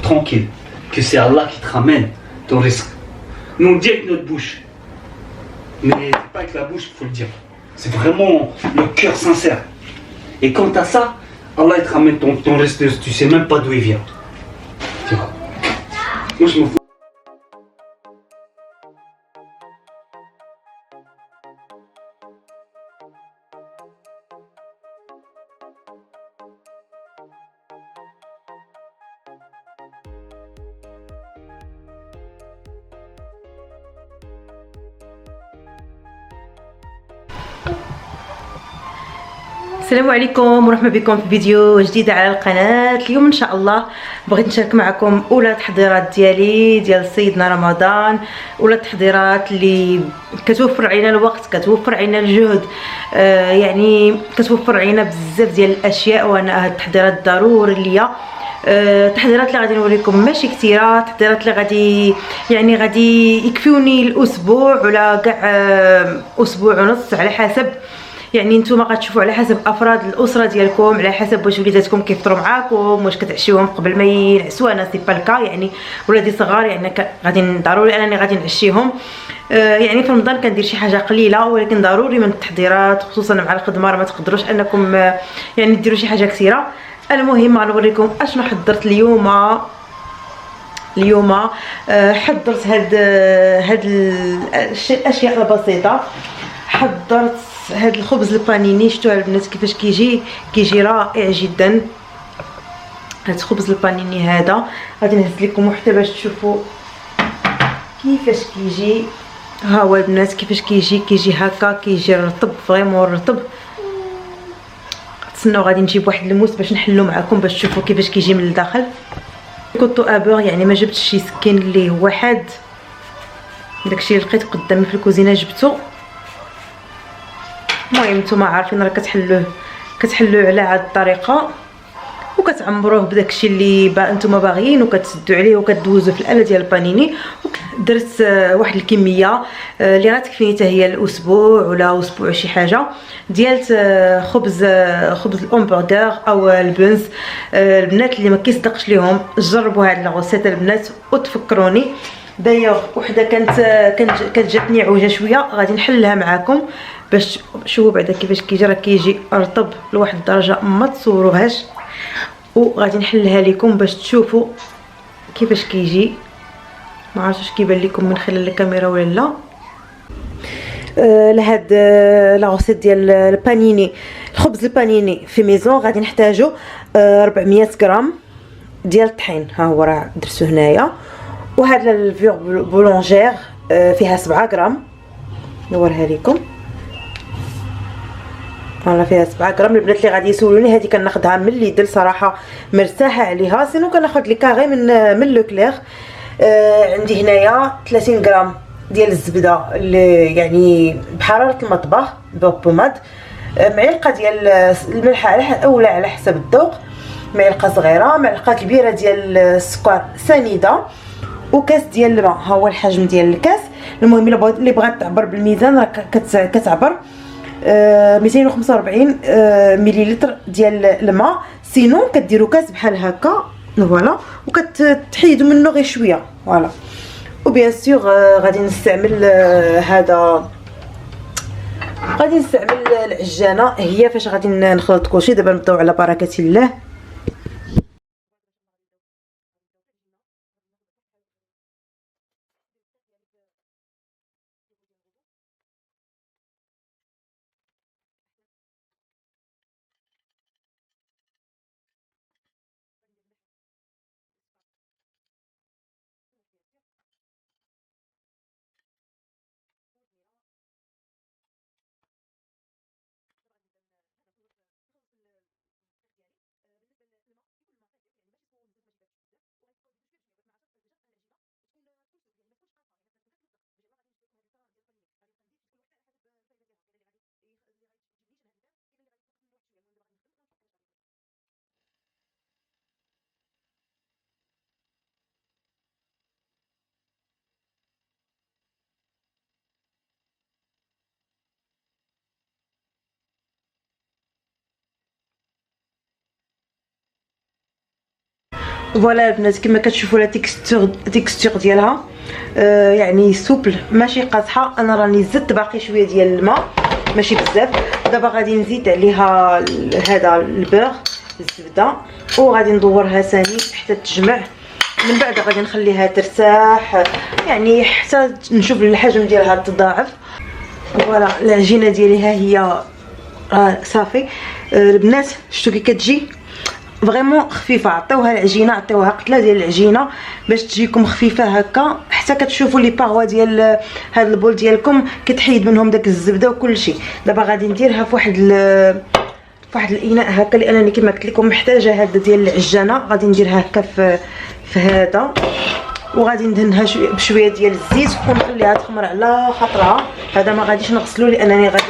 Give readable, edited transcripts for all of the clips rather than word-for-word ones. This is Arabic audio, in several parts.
tranquille, que c'est Allah qui te ramène ton risque. Nous on le dit avec notre bouche, mais c'est pas avec la bouche qu'il faut le dire. C'est vraiment le cœur sincère. Et quand t'as ça, Allah il te ramène ton risque, tu sais même pas d'où il vient. Tu vois. Moi je m'en fous. السلام عليكم ومرحبا بكم في فيديو جديد على القناه. اليوم ان شاء الله بغيت نشارك معكم اولى التحضيرات ديالي ديال سيدنا رمضان، اولى التحضيرات اللي كتوفر علينا الوقت، كتوفر علينا الجهد، يعني كتوفر علينا بزاف ديال الاشياء. وانا هاد التحضيرات ضروري ليا. التحضيرات اللي غادي نوريكم ماشي كثيره، التحضيرات اللي غادي يكفيوني الاسبوع ولا كاع اسبوع ونص، على حسب يعني نتوما غتشوفوا على حسب افراد الاسره ديالكم، على حسب واش وليداتكم كيفطروا معاكم، واش كتعشيوهم قبل ما ينعسوا. انا سي با الكا، يعني ولادي صغار يعني غادي ضروري انني غادي نعشيهم. يعني في رمضان كندير شي حاجه قليله، ولكن ضروري من التحضيرات، خصوصا مع الخدمه ما تقدروش انكم يعني ديروا شي حاجه كثيره. المهم غنوريكم اشنو حضرت اليوم. حضرت هاد الاشياء البسيطه. حضرت هاد الخبز البانيني، شفتوا البنات كيفاش كيجي رائع جدا. هاد الخبز البانيني هذا غادي نهز لكم حتى باش تشوفوا كيفاش كيجي. ها هو البنات كيفاش كيجي هكا، كيجي رطب، فريمون رطب. تسناو غادي نجيب واحد الموس باش نحلو معكم باش تشوفوا كيفاش كيجي من الداخل. كنت ابور يعني ما جبتش شي سكين اللي هو حاد، داكشي اللي لقيت قدامي في الكوزينه جبته. المهم نتوما عارفين راه كتحلوه على هاد الطريقه، وكتعمروه بداكشي اللي نتوما باغيين، وكتسدوا عليه وكدوزو في الاله ديال البانيني. درت واحد الكميه اللي غتكفيني حتى هي الاسبوع ولا اسبوع شي حاجه ديال خبز الامبرغر او البنز. البنات اللي ما كيصدقش ليهم جربوا هاد الغوسيت البنات وتفكروني. دايوغ وحده كانت جاتني عوجه شويه، غادي نحلها معاكم باش شوفوا بعدا كيفاش كيجي. راه كيجي رطب لواحد الدرجه ما تصوروهاش، وغادي نحلها لكم باش تشوفوا كيفاش كيجي. ما عرفتش كيبان لكم من خلال الكاميرا ولا لا. لهاد لاغوسيت ديال البانيني، الخبز البانيني في ميزون غادي نحتاجو 400 غرام ديال الطحين. ها هو راه درتو هنايا. وهاد الفيغ بولونجير فيها 7 غرام، نوريها لكم. فوالا فيها 7 غرام. البنات اللي غادي يسولوني هذه كناخذها من ليدل، صراحه مرتاحه عليها. سينو كناخذ لي كاغي من لوكلير. عندي هنايا 30 غرام ديال الزبده اللي يعني بحراره المطبخ بوماد. معلقه ديال الملح اولا على حسب الذوق، معلقه صغيره، معلقه كبيره ديال السكر سنيده، وكاس ديال الماء. ها هو الحجم ديال الكاس. المهم اللي بغات تعبر بالميزان راه كتعبر 245 مليلتر ديال الماء. سينو كديروا كاس بحال هكا فوالا، وكتحيدوا منه غير شويه فوالا. وبيان سور غادي نستعمل العجانه. هي فاش غادي نخلط كلشي. دابا نبداو على بركه الله. فوالا البنات كما كتشوفوا لا تيكستور ديالها يعني سوبل ماشي قاصحه. انا راني زدت باقي شويه ديال الماء ماشي بزاف. دابا غادي نزيد عليها هذا البيغ الزبده وغادي ندورها ثاني حتى تجمع. من بعد غادي نخليها ترتاح يعني حتى نشوف الحجم ديالها تضاعف. فوالا العجينه ديالي ها هي صافي. البنات شفتوا كي كتجي فريمون خفيفه. عطيوها العجينه عطيوها قتله ديال العجينه باش تجيكم خفيفه هكا حتى كتشوفوا لي باغوا ديال هذا البول ديالكم كتحيد منهم داك الزبده وكل شيء. دابا غادي نديرها في واحد الاناء هكا لانني كما قلت لكم محتاجه هذا ديال العجانه. غادي نديرها هكا في هذا وغادي ندهنها بشويه ديال الزيت ونخليها تخمر على خاطرها. هذا ما غاديش نغسلو لانني غادي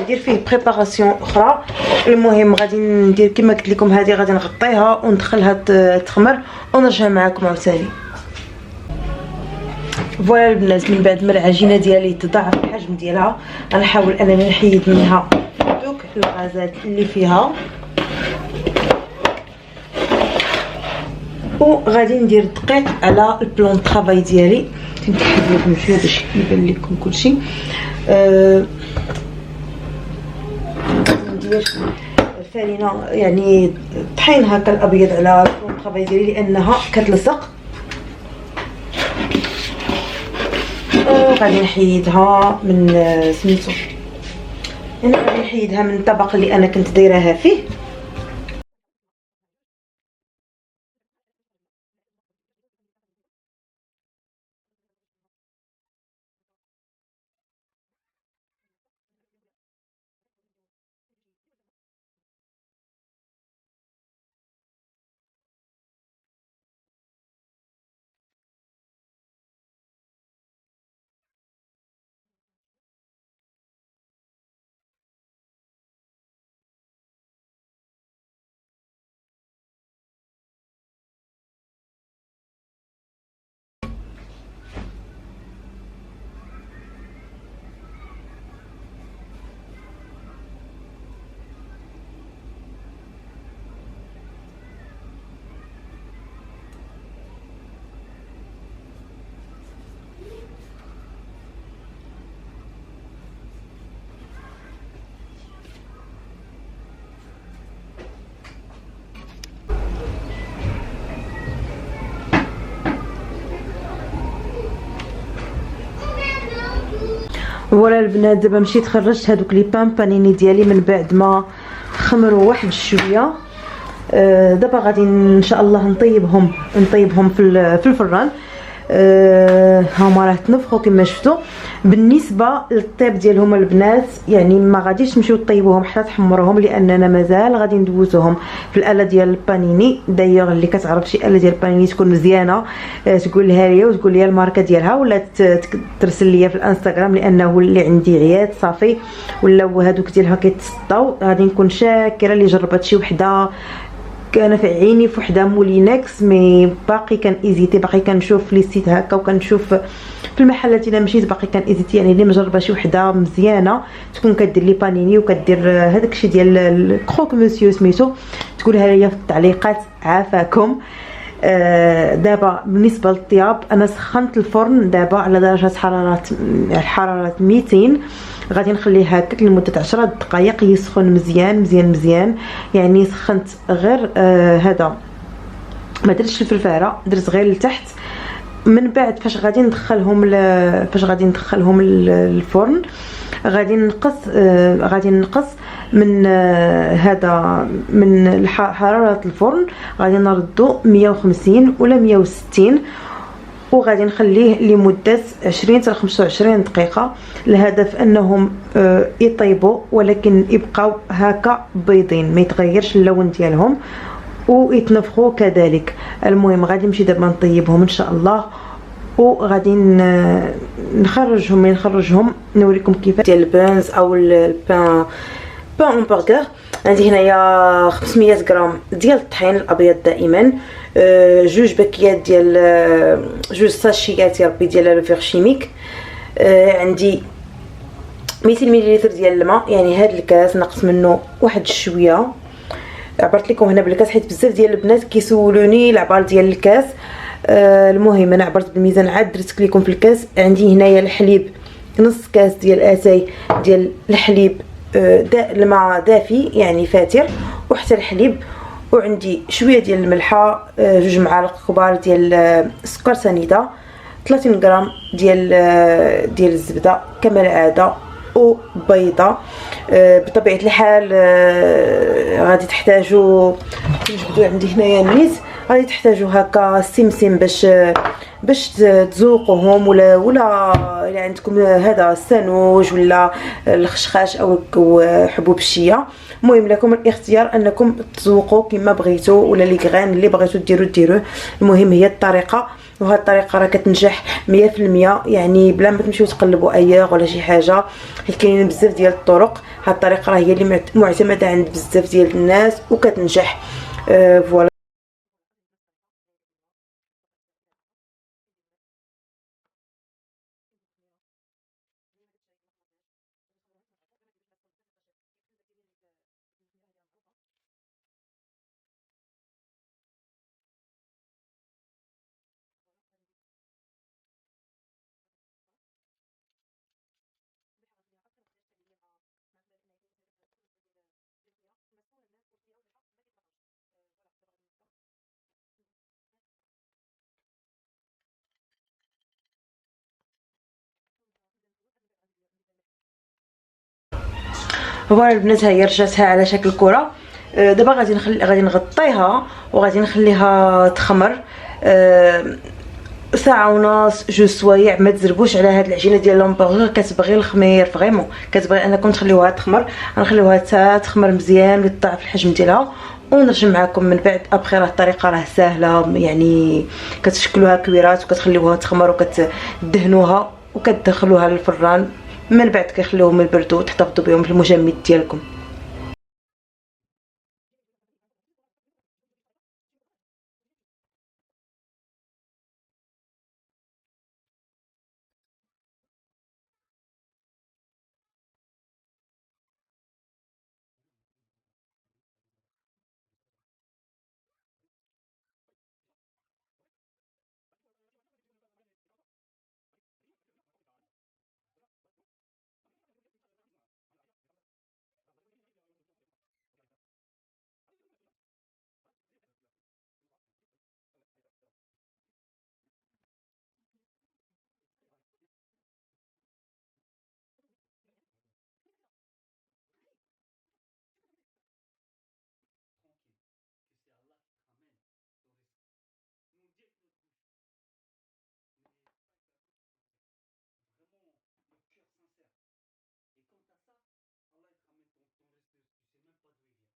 ندير فيه بريباراسيون اخرى. المهم غادي ندير كما قلت لكم هذه غادي نغطيها وندخلها تخمر ونرجع معكم عاوتاني. فوالا البنات من بعد ما العجينه ديالي تضاعف الحجم ديالها غنحاول انني نحيد منها دوك الغازات اللي فيها وغادي ندير الدقيق على البلون طرافاي ديالي. نكحل لكم شويه باش يبان لكم كلشي. ندير الفرينه يعني طحين هكا الابيض على البلون طرافاي ديالي لانها كتلصق. غادي نحيدها من سميتو انا غادي نحيدها من الطبق اللي انا كنت دايراها فيه. فوالا البنات دابا مشيت خرجت هذوك لي بانيني ديالي من بعد ما خمروا واحد شويه. دابا غادي ان شاء الله نطيبهم في الفران. هما راه تنفخوا كما شفتوا. بالنسبه للطيب ديالهم البنات يعني ما غاديش تمشيو طيبوهم حتى تحمروهم لاننا مازال غادي ندوزوهم في الاله ديال البانيني. دايوغ اللي كتعرف شي اله ديال البانيني تكون مزيانه تقول لها ليا وتقول لي الماركه ديالها ولا ترسل لي في الانستغرام لانه اللي عندي عيات صافي ولاو هذوك ديالها كيتصداو. غادي نكون شاكره اللي جربت شي وحده. انا في عيني في وحده مولينكس مي باقي كان ايزيتي باقي كنشوف لي سيت هكا وكنشوف في المحلات الا مشيت باقي كان ايزيتي يعني اللي مجربه شي وحده مزيانه تكون كدير لي بانيني وكدير هذاك الشيء ديال الكروك مسيو سميتو تقولها ليا في التعليقات عافاكم. دابا بالنسبه للطياب انا سخنت الفرن دابا على درجه حراره 200. غادي نخليه هكاك لمده 10 دقائق يسخن مزيان مزيان مزيان. يعني سخنت غير هذا ما درتش الفرفاره درت غير لتحت. من بعد فاش غادي ندخلهم الفرن غادي نقص من هذا من حراره الفرن غادي نردو 150 ولا 160 وغادي نخليه لمده 20 حتى 25 دقيقه. الهدف انهم يطيبوا ولكن يبقاو هكا بيضين ما يتغيرش اللون ديالهم ويتنفخوا كذلك. المهم غادي نمشي دابا نطيبهم ان شاء الله وغادي نخرجهم نوريكم كيف ديال البانز او البان اون برغر. عندي هنايا 500 غرام ديال الطحين الابيض دائما، جوج باكيات ديال جوج ساشيات يا ربي ديال الفيغ شيميك، عندي 200 ملل ديال الماء يعني هذا الكاس ناقص منه واحد شويه، عبرت لكم هنا بالكاس حيت بزاف ديال البنات كيسولوني العبار ديال الكاس. المهم انا عبرت بالميزان عاد درت لكم في الكاس. عندي هنايا الحليب نص كاس ديال اتاي ديال الحليب الماء دافي يعني فاتر وحتى الحليب، وعندي شويه ديال الملحه، 2 معالق كبار ديال السكر سنيده، 30 غرام ديال الزبده كما العاده، وبيضه. بطبيعه الحال غادي تحتاجوا نجبدوا عندي هنايا النيت، غادي تحتاجوا هكا سمسم باش تذوقوهم، ولا الا عندكم هذا السانوج ولا الخشخاش او حبوب الشيا. المهم لكم الاختيار انكم تذوقوا كما بغيتوا، ولا لي غران اللي بغيتوا ديروه. المهم هي الطريقه، وهاد الطريقه راه كتنجح 100%، يعني بلا ما تمشيو تقلبوا اياغ ولا شي حاجه، حيت كاينين بزاف ديال الطرق. هاد الطريقه راه هي اللي معتمده عند بزاف ديال الناس وكتنجح. فوالا. فوالا البنات، ها هي رجعتها على شكل كره. دابا غادي نغطيها وغادي نخليها تخمر ساعه ونص 2 سوايع. ما تزربوش على هاد العجينه ديال لومبورغ، كتبغي الخمير فريمون، كتبغي انكم تخليوها تخمر. غنخليوها حتى تخمر مزيان ويطلع في الحجم ديالها، ونرجع معكم من بعد. ابخي راه الطريقه راه سهله، يعني كتشكلوها كويرات وكتخليوها تخمر وكتدهنوها وكتدخلوها للفران. من بعد كيخليوهم يبردوا وتحتفظوا بهم في المجمد ديالكم. Et quant à ça, Allah il te ramène ton risque, tu sais même pas d'où il vient.